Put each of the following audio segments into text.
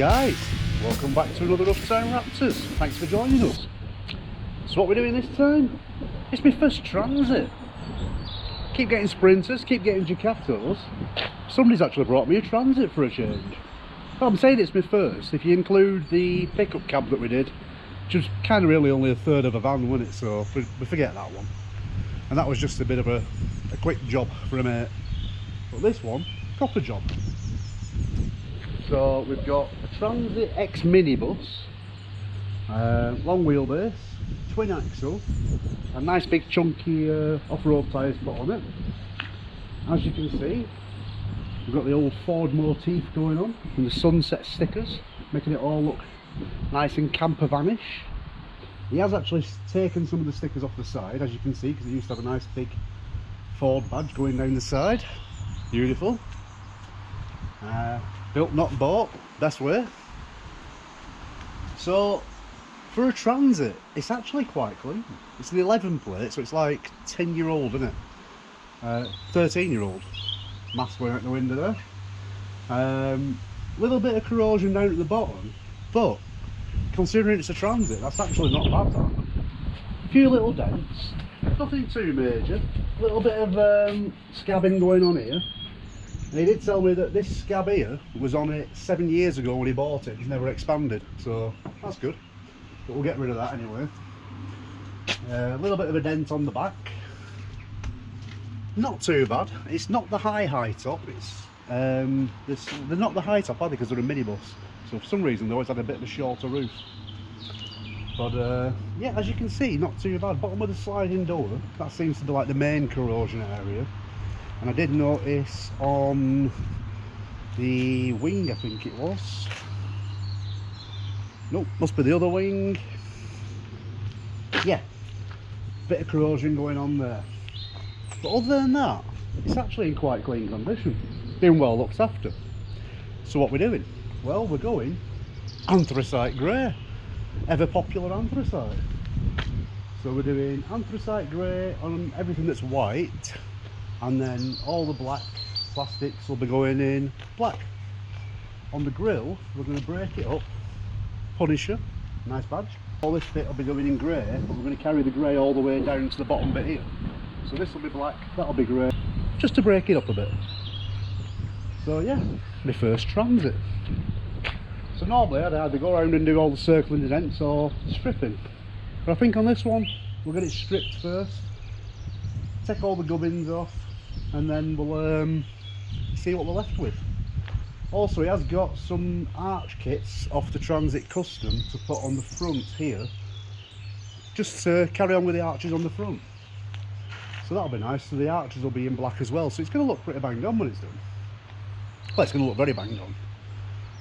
guys, welcome back to another Roughtown Raptors. Thanks for joining us. So what we're doing this time, it's my first transit. Keep getting sprinters, keep getting Jacatos. Somebody's actually brought me a transit for a change. Well, I'm saying it's my first, if you include the pickup cab that we did, which was kind of really only a third of a van, wasn't it? So we forget that one. And that was just a bit of a quick job for a mate. But this one, proper job. So we've got a Transit X minibus, long wheelbase, twin axle, a nice big chunky off-road tyres put on it. As you can see, we've got the old Ford motif going on and the sunset stickers, making it all look nice and campervanish. He has actually taken some of the stickers off the side, as you can see, because it used to have a nice big Ford badge going down the side. Beautiful. Built not bought, best way. So for a transit, it's actually quite clean. It's an 11 plate, so it's like 10-year-old, isn't it? 13-year-old. Mask going out the window there. Little bit of corrosion down at the bottom, but considering it's a transit, that's actually not bad. That. A few little dents, nothing too major. A little bit of scabbing going on here. And he did tell me that this scab here was on it 7 years ago when he bought it. It's never expanded, so that's good. But we'll get rid of that anyway. A little bit of a dent on the back. Not too bad. It's not the high top. It's they're not the high top, are they? Because they're a minibus. So for some reason they always had a bit of a shorter roof. But yeah, as you can see, not too bad. Bottom of the sliding door, that seems to be like the main corrosion area. And I did notice on the wing, I think it was. Nope, must be the other wing. Yeah, bit of corrosion going on there. But other than that, it's actually in quite clean condition. Being well looked after. So what we're doing? Well, we're going anthracite grey. Ever popular anthracite. So we're doing anthracite grey on everything that's white. And then all the black plastics will be going in black. On the grille, we're going to break it up. Punisher, nice badge. All this bit will be going in grey, but we're going to carry the grey all the way down to the bottom bit here. So this will be black, that'll be grey, just to break it up a bit. So yeah, my first transit. So normally I'd either go around and do all the circling dents or stripping. But I think on this one, we'll get it stripped first. Take all the gubbins off. And then we'll see what we're left with. Also, he has got some arch kits off the Transit Custom to put on the front here, just to carry on with the arches on the front. So that'll be nice. So the arches will be in black as well, so it's going to look pretty banged on when it's done. Well, it's going to look very banged on.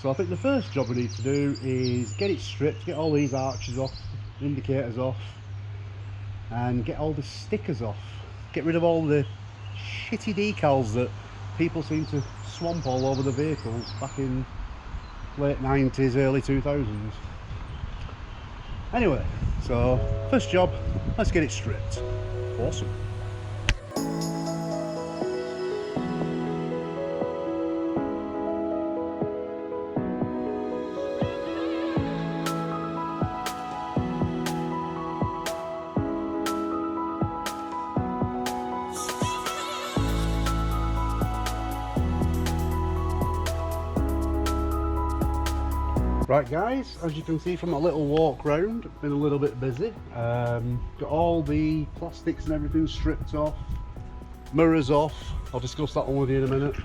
So I think the first job we need to do is get it stripped, get all these arches off, indicators off, and get all the stickers off. Get rid of all the shitty decals that people seem to swamp all over the vehicles back in late 90s, early 2000s. Anyway, so first job, let's get it stripped. Awesome. Right guys, as you can see from a little walk round, been a little bit busy. Got all the plastics and everything stripped off, mirrors off, I'll discuss that one with you in a minute.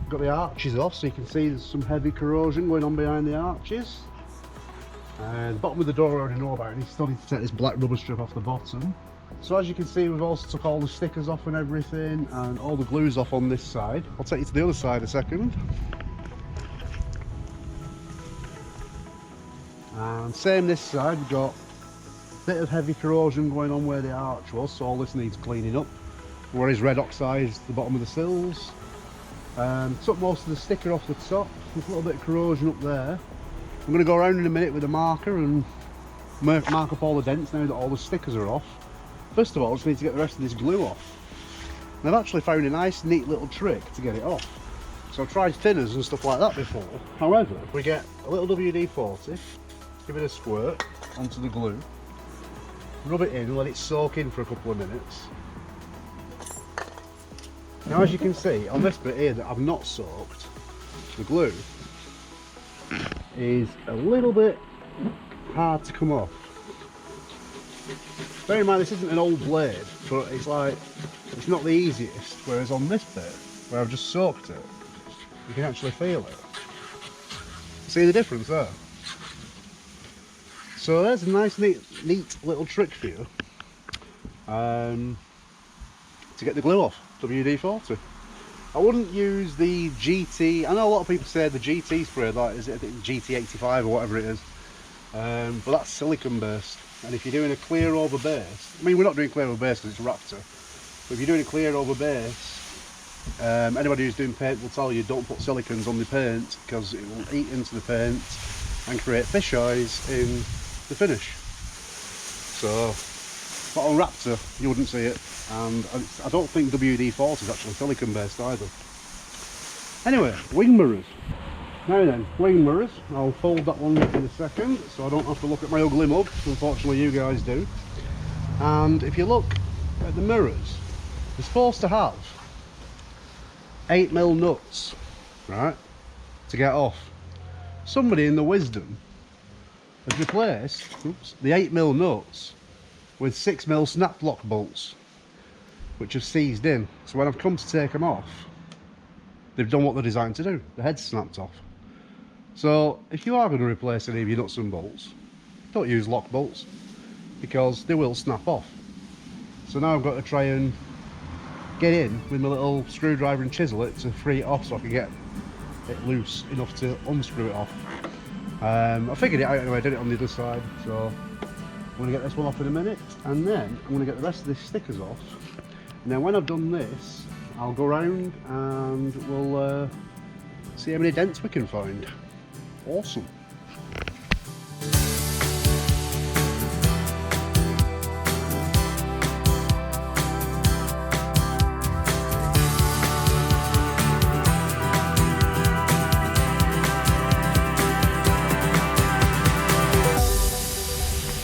Got the arches off, so you can see there's some heavy corrosion going on behind the arches. The bottom of the door I already know about, and he's starting to take this black rubber strip off the bottom. So as you can see, we've also took all the stickers off and everything, and all the glues off on this side. I'll take you to the other side in a second. And same this side, we've got a bit of heavy corrosion going on where the arch was, so all this needs cleaning up. Where he's red oxidized the bottom of the sills. Took most of the sticker off the top, there's a little bit of corrosion up there. I'm going to go around in a minute with a marker and mark up all the dents now that all the stickers are off. First of all, I just need to get the rest of this glue off. And I've actually found a nice neat little trick to get it off. So I've tried thinners and stuff like that before. However, if we get a little WD-40, give it a squirt onto the glue, rub it in, let it soak in for a couple of minutes. Now as you can see, on this bit here that I've not soaked, the glue is a little bit hard to come off. Bear in mind this isn't an old blade, but it's like, it's not the easiest, whereas on this bit, where I've just soaked it, you can actually feel it. See the difference there? So there's a nice neat little trick for you to get the glue off WD-40. I wouldn't use the GT, I know a lot of people say the GT spray, like is it GT85 or whatever it is, but that's silicone based, and if you're doing a clear over base, I mean we're not doing clear over base because it's Raptor, but if you're doing a clear over base, anybody who's doing paint will tell you don't put silicones on the paint because it will eat into the paint and create fish eyes in the finish. So, but on Raptor you wouldn't see it, and I don't think WD-40 is actually silicone based either. Anyway, wing mirrors. Now then, wing mirrors. I'll fold that one in a second so I don't have to look at my ugly mug. Unfortunately you guys do. And if you look at the mirrors, they're supposed to have 8mm nuts, right, to get off. Somebody in the wisdom has replaced the 8mm nuts with 6mm snap lock bolts, which have seized in. So when I've come to take them off, they've done what they're designed to do. The head's snapped off. So if you are going to replace any of your nuts and bolts, don't use lock bolts because they will snap off. So now I've got to try and get in with my little screwdriver and chisel it to free it off so I can get it loose enough to unscrew it off. I figured it out anyway, I did it on the other side, so I'm going to get this one off in a minute, and then I'm going to get the rest of these stickers off. And then when I've done this, I'll go around and we'll see how many dents we can find. Awesome.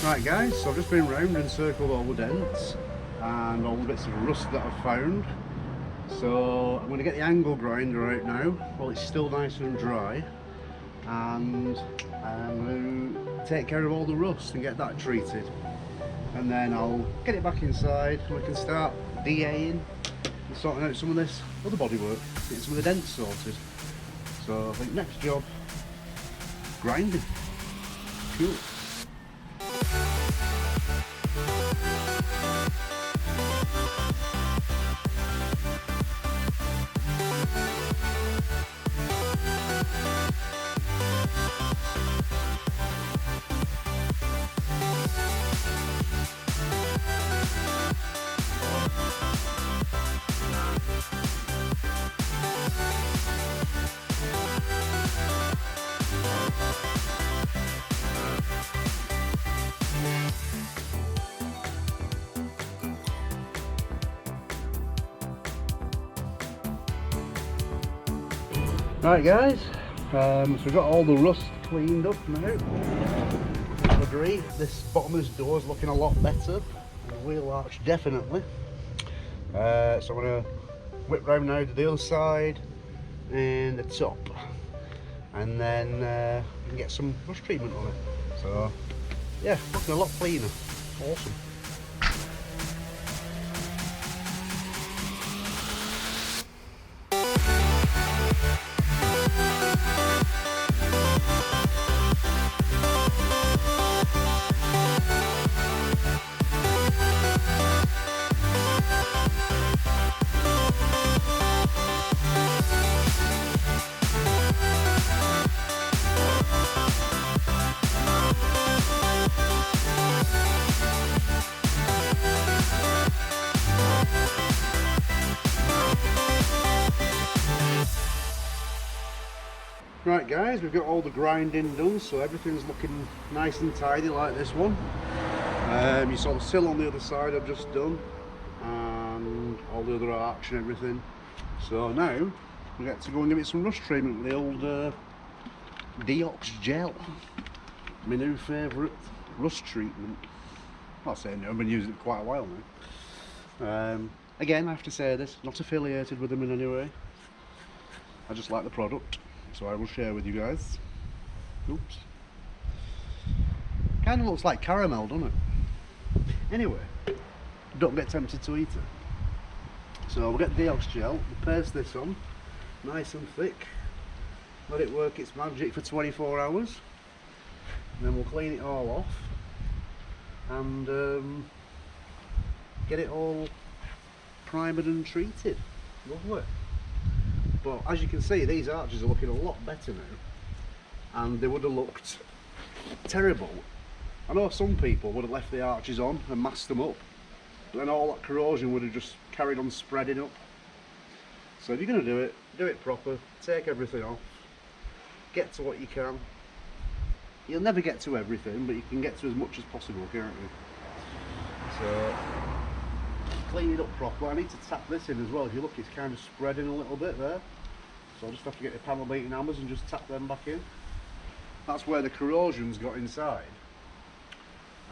Right guys, so I've just been round and circled all the dents and all the bits of rust that I've found. So I'm going to get the angle grinder out now while it's still nice and dry, and I'm going to take care of all the rust and get that treated, and then I'll get it back inside and we can start DAing and sorting out some of this other bodywork, getting some of the dents sorted. So I think next job, grinding. Cool. Right guys, so we've got all the rust cleaned up now. I agree, this bottom of this door is looking a lot better, the wheel arch definitely. So I'm going to whip round now to the other side and the top, and then we can get some rust treatment on it. So yeah, looking a lot cleaner. Awesome. Right guys, we've got all the grinding done, so everything's looking nice and tidy like this one. You saw the sill on the other side I've just done, and all the other arch and everything. So now we get to go and give it some rust treatment with the old Deox gel. My new favourite rust treatment. Well, I say no, I've been using it quite a while now. Again, I have to say this, not affiliated with them in any way. I just like the product, so I will share with you guys. Oops. Kind of looks like caramel, doesn't it? Anyway, don't get tempted to eat it. So we'll get Deox gel, we'll paste this on, nice and thick. Let it work its magic for 24 hours. And then we'll clean it all off. And get it all primed and treated. Lovely. But as you can see, these arches are looking a lot better now, and they would have looked terrible. I know some people would have left the arches on and masked them up, but then all that corrosion would have just carried on spreading up. So if you're going to do it proper, take everything off, get to what you can. You'll never get to everything, but you can get to as much as possible, can't you? So clean it up properly. I need to tap this in as well. If you look, it's kind of spreading a little bit there, so I'll just have to get the panel beating hammers and just tap them back in. That's where the corrosion's got inside,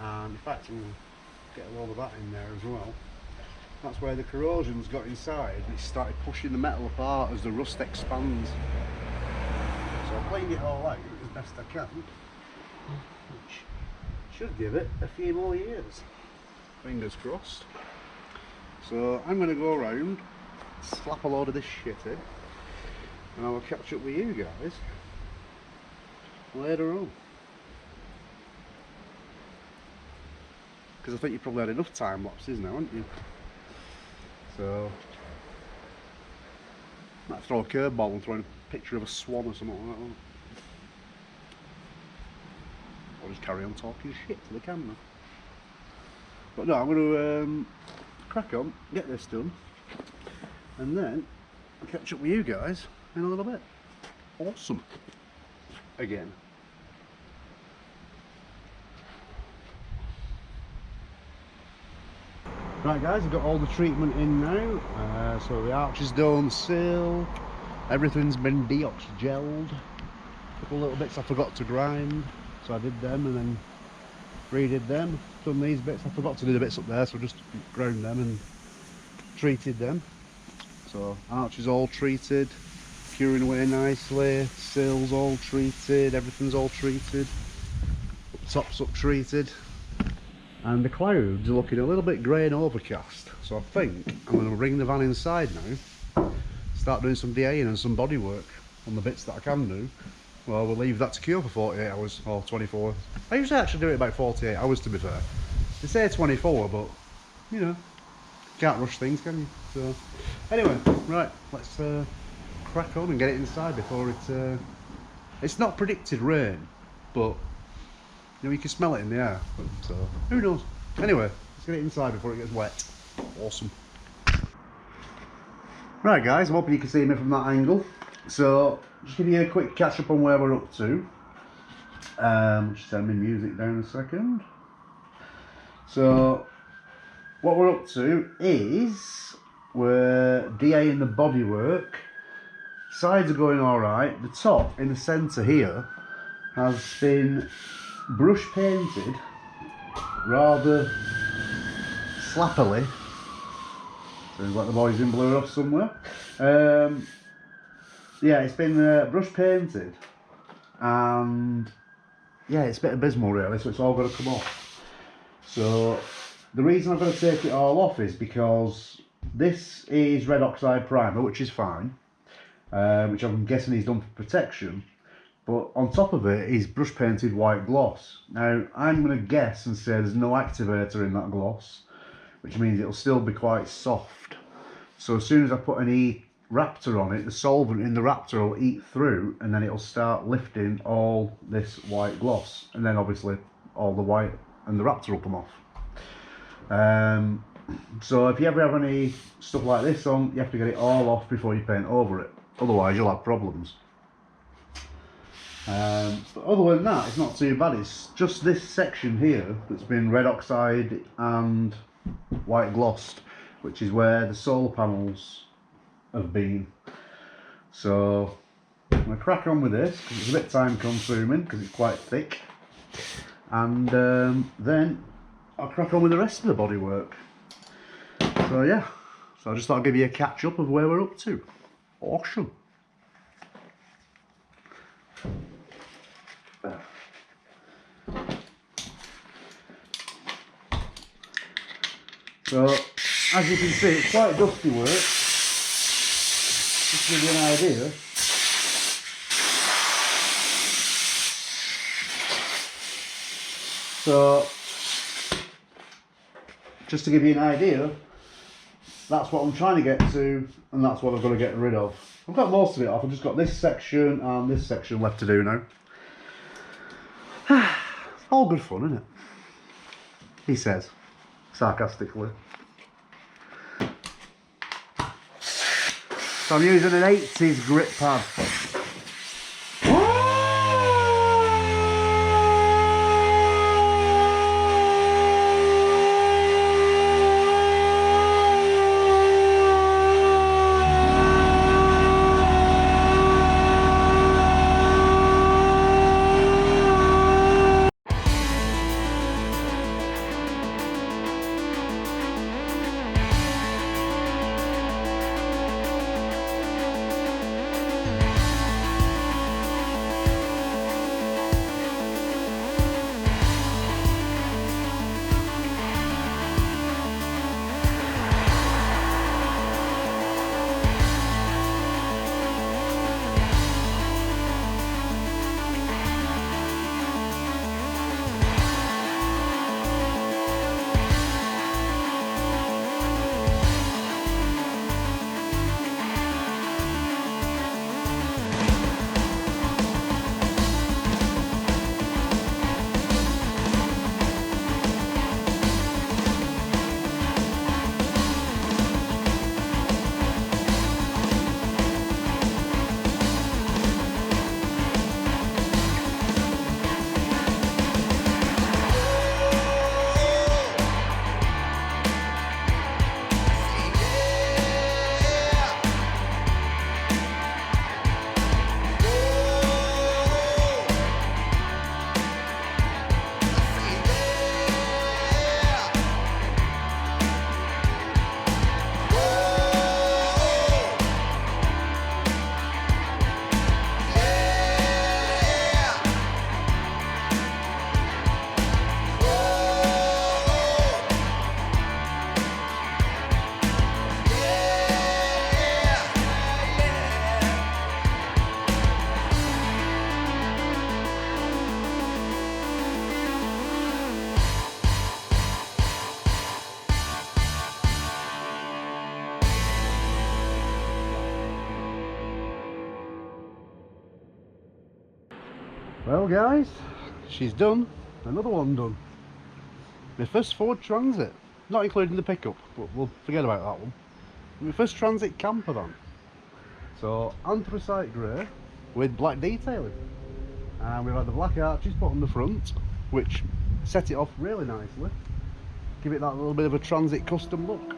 and in fact I'm going to get a load of that in there as well. That's where the corrosion's got inside, and it's started pushing the metal apart as the rust expands. So I've cleaned it all out as best I can, which should give it a few more years, fingers crossed. So I'm going to go around, slap a load of this shit in, and I will catch up with you guys later on. Because I think you've probably had enough time lapses now, haven't you? So might throw a curveball and throw in a picture of a swan or something like that. Or just carry on talking shit to the camera. But no, I'm going to crack on, get this done, and then I'll catch up with you guys in a little bit. Awesome. Again. Right guys, I've got all the treatment in now, so the arch is done, sill, everything's been Deox gelled. A couple little bits I forgot to grind, so I did them and then redid them. Done these bits, I forgot to do the bits up there, so I just ground them and treated them. So arch is all treated, curing away nicely, sills all treated, everything's all treated, top's up treated. And the clouds are looking a little bit grey and overcast, so I think I'm going to bring the van inside now, start doing some DAing and some body work on the bits that I can do. Well, we'll leave that to cure for 48 hours or 24. I usually actually do it about 48 hours, to be fair. They say 24, but you know, can't rush things, can you? So anyway, right, let's crack on and get it inside before it's not predicted rain, but you know, you can smell it in the air, so who knows. Anyway, let's get it inside before it gets wet. Awesome. Right guys, I'm hoping you can see me from that angle. So just give you a quick catch up on where we're up to. Just turn my music down a second. So what we're up to is we're DAing the bodywork. Sides are going alright. The top in the centre here has been brush painted rather slappily. Sounds like the boys in blue off somewhere. Yeah, it's been brush painted, and yeah, it's a bit abysmal really, so it's all got to come off. So the reason I've got to take it all off is because this is red oxide primer, which is fine, which I'm guessing he's done for protection. But on top of it is brush painted white gloss. Now I'm going to guess and say there's no activator in that gloss, which means it'll still be quite soft. So as soon as I put any Raptor on it, the solvent in the Raptor will eat through, and then it'll start lifting all this white gloss, and then obviously all the white and the Raptor will come off. So if you ever have any stuff like this on, you have to get it all off before you paint over it, otherwise you'll have problems. But other than that, it's not too bad. It's just this section here that's been red oxide and white glossed, which is where the solar panels have been. So I'm going to crack on with this because it's a bit time consuming because it's quite thick, and then I'll crack on with the rest of the bodywork. So yeah, so I just thought I'd give you a catch up of where we're up to. Awesome. So as you can see, it's quite dusty work. Just to give you an idea. So just to give you an idea, that's what I'm trying to get to, and that's what I've got to get rid of. I've got most of it off. I've just got this section and this section left to do now. All good fun, isn't it? He says, sarcastically. So I'm using an 80s grip pad. Well guys, she's done. Another one done. My first Ford Transit. Not including the pickup, but we'll forget about that one. My first Transit Campervan. So anthracite grey with black detailing. And we've had the black arches put on the front, which set it off really nicely. Give it that little bit of a Transit custom look.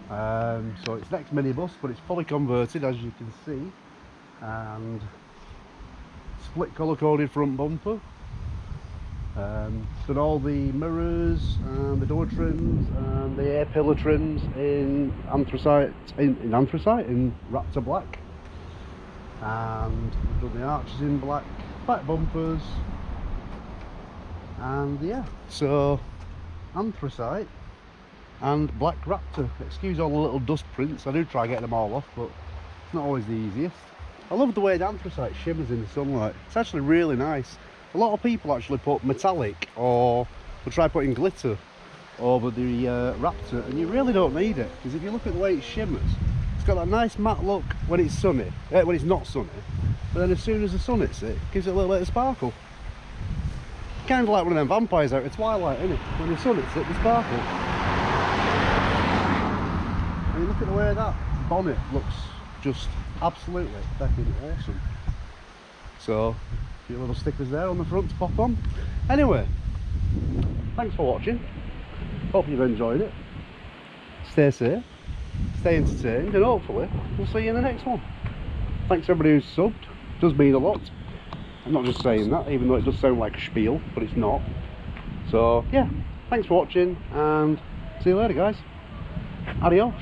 So it's next minibus, but it's fully converted as you can see. And split colour coded front bumper. Done all the mirrors and the door trims and the air pillar trims in anthracite, in Raptor black, and we've done the arches in black, back bumpers, and yeah, so anthracite and black Raptor. Excuse all the little dust prints, I do try getting them all off, but it's not always the easiest. I love the way the anthracite shimmers in the sunlight. It's actually really nice. A lot of people actually put metallic or will try putting glitter over the Raptor, and you really don't need it, because if you look at the way it shimmers, it's got that nice matte look when it's sunny, when it's not sunny, but then as soon as the sun hits it, it gives it a little bit of sparkle. Kind of like one of them vampires out of Twilight, isn't it? When the sun hits it, they sparkle. And you look at the way that bonnet looks, just absolutely fucking awesome. So a few little stickers there on the front to pop on. Anyway, thanks for watching. Hope you've enjoyed it. Stay safe, stay entertained, and hopefully we'll see you in the next one. thanks everybody who's subbed, it does mean a lot. I'm not just saying that, even though it does sound like a spiel, but it's not. So yeah, thanks for watching, and see you later guys. Adios.